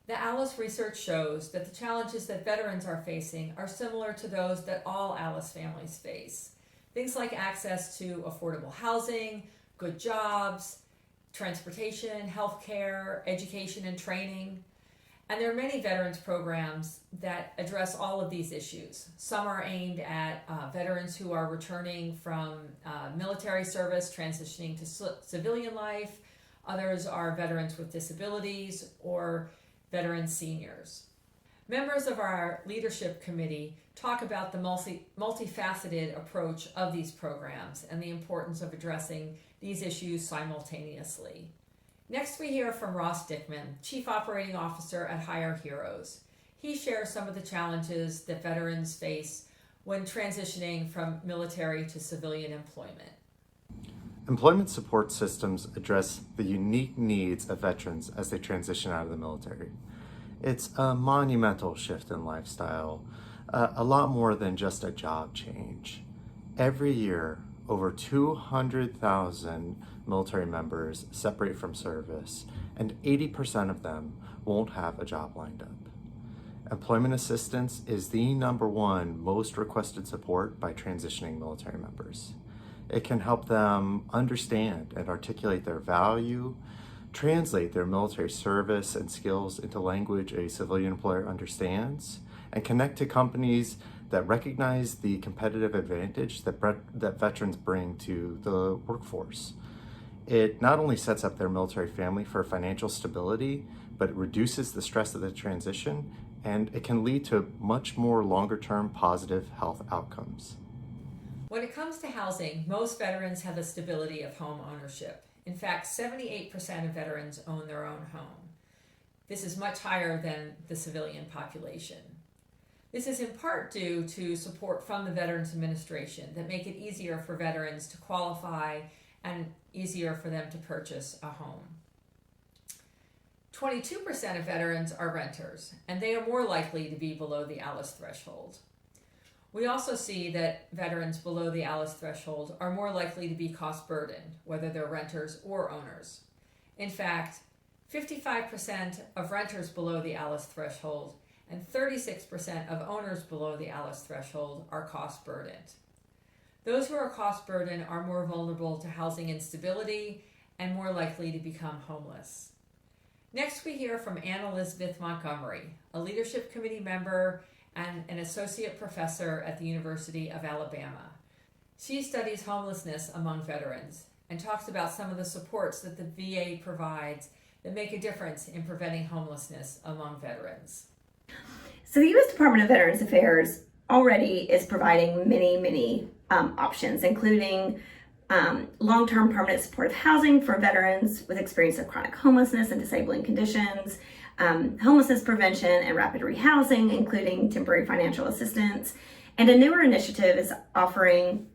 The ALICE research shows that the challenges that veterans are facing are similar to those that all ALICE families face. Things like access to affordable housing, good jobs, transportation, healthcare, education, and training. And there are many veterans programs that address all of these issues. Some are aimed at veterans who are returning from military service, transitioning to civilian life. Others are veterans with disabilities or veteran seniors. Members of our leadership committee talk about the multifaceted approach of these programs and the importance of addressing these issues simultaneously. Next, we hear from Ross Dickman, Chief Operating Officer at Hire Heroes. He shares some of the challenges that veterans face when transitioning from military to civilian employment. Employment support systems address the unique needs of veterans as they transition out of the military. It's a monumental shift in lifestyle, a lot more than just a job change. Every year, over 200,000 military members separate from service, and 80% of them won't have a job lined up. Employment assistance is the #1 most requested support by transitioning military members. It can help them understand and articulate their value, translate their military service and skills into language a civilian employer understands, and connect to companies that recognize the competitive advantage that veterans bring to the workforce. It not only sets up their military family for financial stability, but it reduces the stress of the transition, and it can lead to much more longer-term positive health outcomes. When it comes to housing, most veterans have the stability of home ownership. In fact, 78% of veterans own their own home. This is much higher than the civilian population. This is in part due to support from the Veterans Administration that make it easier for veterans to qualify and easier for them to purchase a home. 22% of veterans are renters, and they are more likely to be below the ALICE threshold. We also see that veterans below the ALICE threshold are more likely to be cost burdened, whether they're renters or owners. In fact, 55% of renters below the ALICE threshold and 36% of owners below the ALICE threshold are cost burdened. Those who are cost burdened are more vulnerable to housing instability and more likely to become homeless. Next, we hear from Anna Elizabeth Montgomery, a leadership committee member and an associate professor at the University of Alabama. She studies homelessness among veterans and talks about some of the supports that the VA provides that make a difference in preventing homelessness among veterans. So the U.S. Department of Veterans Affairs already is providing many options, including long-term permanent supportive housing for veterans with experience of chronic homelessness and disabling conditions, homelessness prevention and rapid rehousing, including temporary financial assistance. And a newer initiative is offering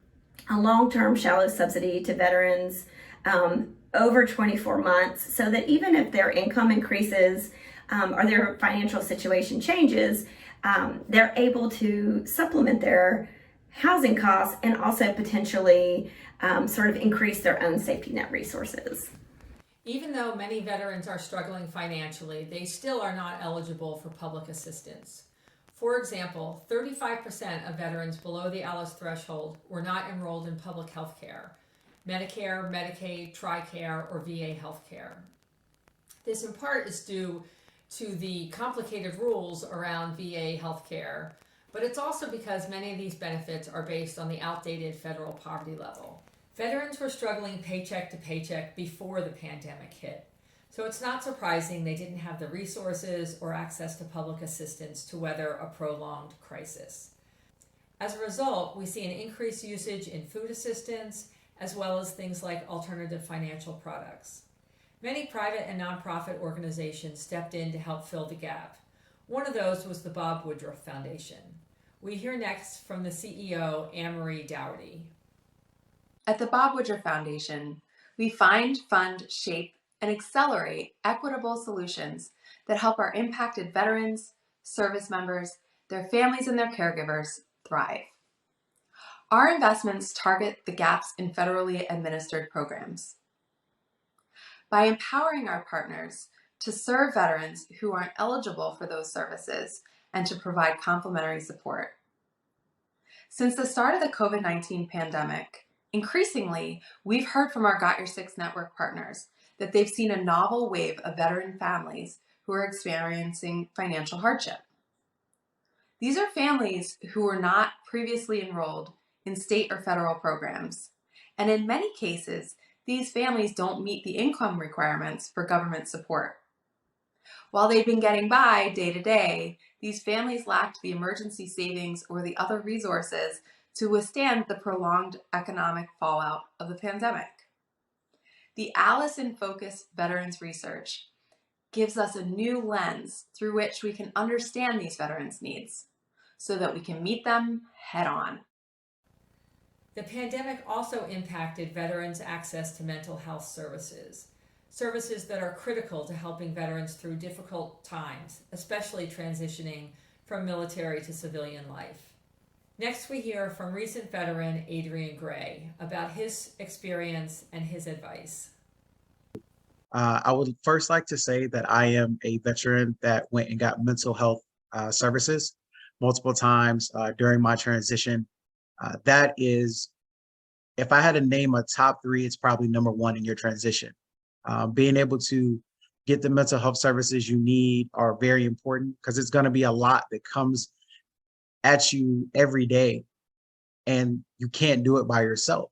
a long-term shallow subsidy to veterans over 24 months, so that even if their income increases or their financial situation changes, they're able to supplement their housing costs and also potentially sort of increase their own safety net resources. Even though many veterans are struggling financially, they still are not eligible for public assistance. For example, 35% of veterans below the ALICE threshold were not enrolled in public health care, Medicare, Medicaid, TRICARE, or VA health care. This in part is due to the complicated rules around VA health care, but it's also because many of these benefits are based on the outdated federal poverty level. Veterans were struggling paycheck to paycheck before the pandemic hit, so it's not surprising they didn't have the resources or access to public assistance to weather a prolonged crisis. As a result, we see an increased usage in food assistance, as well as things like alternative financial products. Many private and nonprofit organizations stepped in to help fill the gap. One of those was the Bob Woodruff Foundation. We hear next from the CEO, Anne-Marie Dougherty. At the Bob Woodruff Foundation, we find, fund, shape, and accelerate equitable solutions that help our impacted veterans, service members, their families, and their caregivers thrive. Our investments target the gaps in federally administered programs. By empowering our partners to serve veterans who aren't eligible for those services and to provide complementary support. Since the start of the COVID-19 pandemic, increasingly, we've heard from our Got Your Six network partners that they've seen a novel wave of veteran families who are experiencing financial hardship. These are families who were not previously enrolled in state or federal programs, and in many cases, these families don't meet the income requirements for government support. While they've been getting by day to day, these families lacked the emergency savings or the other resources to withstand the prolonged economic fallout of the pandemic. The Alice in Focus Veterans Research gives us a new lens through which we can understand these veterans' needs so that we can meet them head on. The pandemic also impacted veterans' access to mental health services that are critical to helping veterans through difficult times, especially transitioning from military to civilian life. Next, we hear from recent veteran Adrian Gray about his experience and his advice. I would first like to say that I am a veteran that went and got mental health services multiple times during my transition. That is, if I had to name a top three, it's probably number one in your transition. Being able to get the mental health services you need are very important because it's going to be a lot that comes at you every day, and you can't do it by yourself.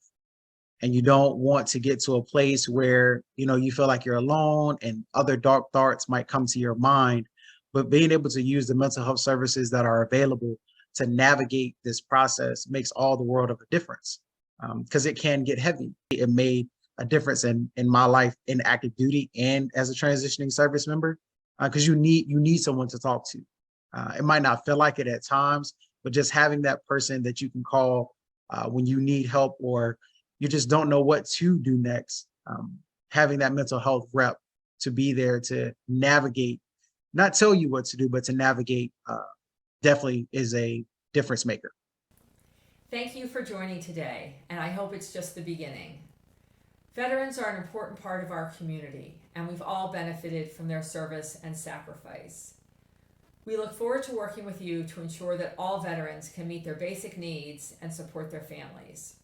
And you don't want to get to a place where, you feel like you're alone and other dark thoughts might come to your mind. But being able to use the mental health services that are available to navigate this process makes all the world of a difference, because it can get heavy. It made a difference in my life in active duty and as a transitioning service member, because you need someone to talk to. It might not feel like it at times, but just having that person that you can call when you need help or you just don't know what to do next, having that mental health rep to be there to navigate, not tell you what to do, but to navigate definitely is a difference maker. Thank you for joining today, and I hope it's just the beginning. Veterans are an important part of our community, and we've all benefited from their service and sacrifice. We look forward to working with you to ensure that all veterans can meet their basic needs and support their families.